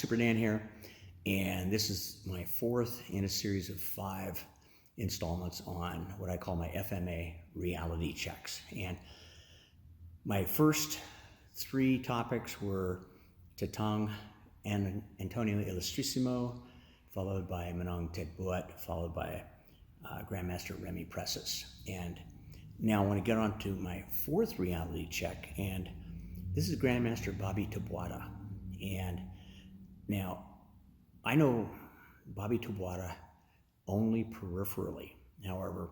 Super Dan here, and this is my fourth in a series of 5 installments on what I call my FMA reality checks. And my first 3 topics were Tatang and Antonio Illustrissimo, followed by Manong Taboada, followed by Grandmaster Remy Presses. And now I want to get on to my 4th reality check, and this is Grandmaster Bobby Taboada. And now, I know Bobby Taboada only peripherally. However,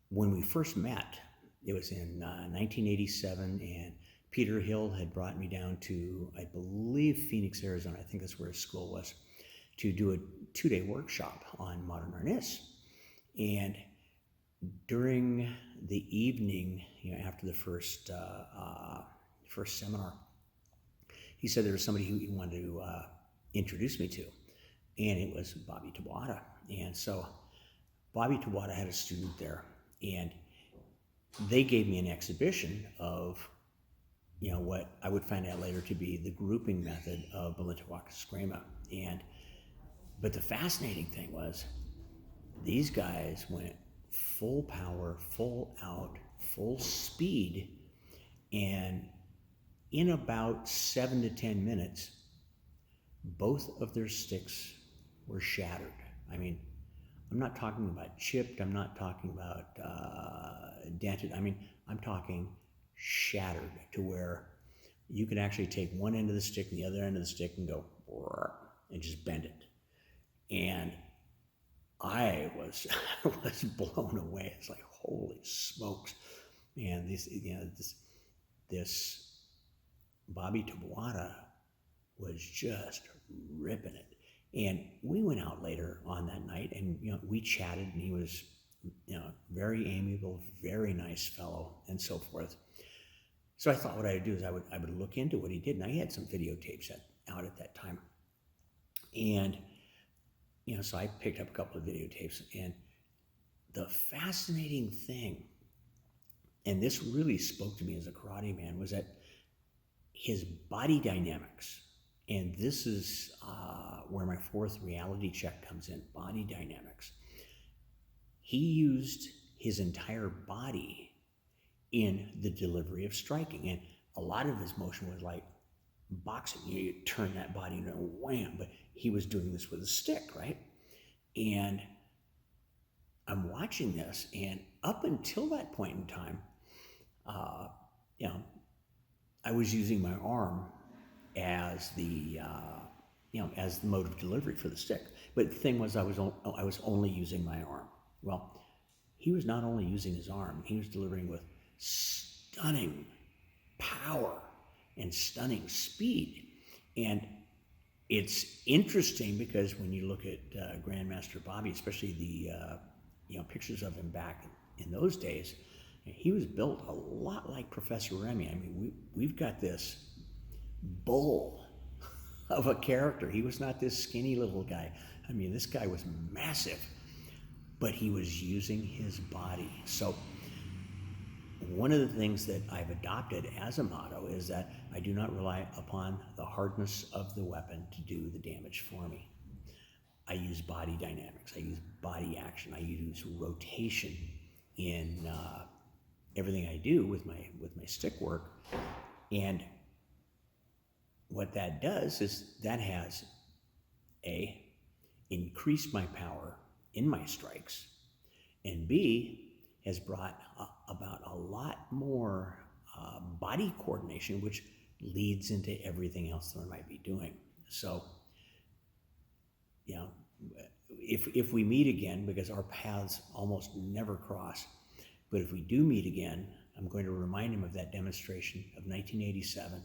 when we first met, it was in 1987, and Peter Hill had brought me down to, I believe, Phoenix, Arizona. I think that's where his school was, to do a 2-day workshop on modern harness. And during the evening, after the first seminar, he said there was somebody who he wanted to introduce me to, and it was Bobby Taboada. And so Bobby Taboada had a student there, and they gave me an exhibition of, what I would find out later to be the grouping method of Balintawak Screma. But the fascinating thing was, these guys went full power, full out, full speed, and in about 7 to 10 minutes, both of their sticks were shattered. I mean, I'm not talking about chipped, I'm not talking about dented, I'm talking shattered to where you could actually take one end of the stick and the other end of the stick and go, and just bend it. And I was blown away. It's like, holy smokes. Man, this Bobby Taboada was just ripping it. And we went out later on that night, and we chatted, and he was very amiable, very nice fellow, and so forth. So I thought what I'd do is I would look into what he did. Now, he had some videotapes out at that time. And so I picked up a couple of videotapes, and the fascinating thing, and this really spoke to me as a karate man, was that his body dynamics, and this is where my 4th reality check comes in, body dynamics. He used his entire body in the delivery of striking, and a lot of his motion was like boxing. You turn that body and wham, but he was doing this with a stick, right? And I'm watching this, and up until that point in time, I was using my arm as the as the mode of delivery for the stick. But the thing was, I was only using my arm. Well, he was not only using his arm; he was delivering with stunning power and stunning speed. And it's interesting because when you look at Grandmaster Bobby, especially the pictures of him back in those days, he was built a lot like Professor Remy. I mean, we've got this bull of a character. He was not this skinny little guy. I mean, this guy was massive, but he was using his body. So one of the things that I've adopted as a motto is that I do not rely upon the hardness of the weapon to do the damage for me. I use body dynamics, I use body action, I use rotation in everything I do with my stick work. And what that does is that has A, increased my power in my strikes, and B, has brought about a lot more body coordination, which leads into everything else that I might be doing. So, if we meet again, because our paths almost never cross, but if we do meet again, I'm going to remind him of that demonstration of 1987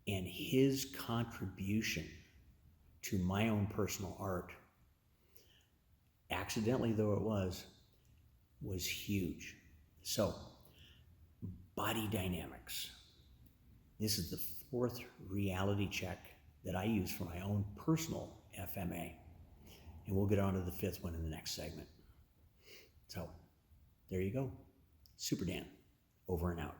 and his contribution to my own personal art, accidentally though it was huge. So, body dynamics. This is the 4th reality check that I use for my own personal FMA. And we'll get on to the 5th one in the next segment. So, there you go. Super Dan, over and out.